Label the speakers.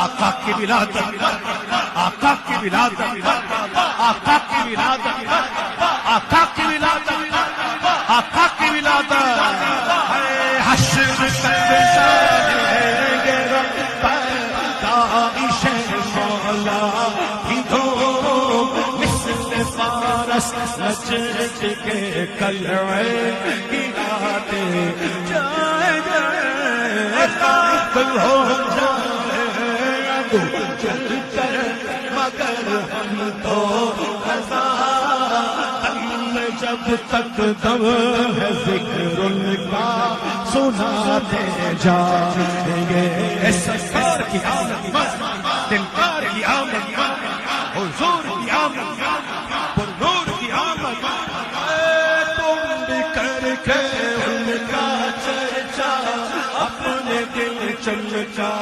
Speaker 1: آقا کی ولادت، آقا کی ولادت، آقا کی ولادت، آقا کی ولادت، آقا کی ولادت، حشر تک جائیں گے رب داعش مولا کی دھوم، مثل فارس نجد کے قلعے گراتے جائیں گے، قاتل ہو جائے ابو جہل کر مگر ہم تو جب تک دم ہے ذکر ان کا سناتے جائیں گے، سرکار کی آمد، دلدار کی آمد، حضور کی آمد، پرنور کی آمد، تم بھی کر کے ان کا چرچا اپنے دل چمکا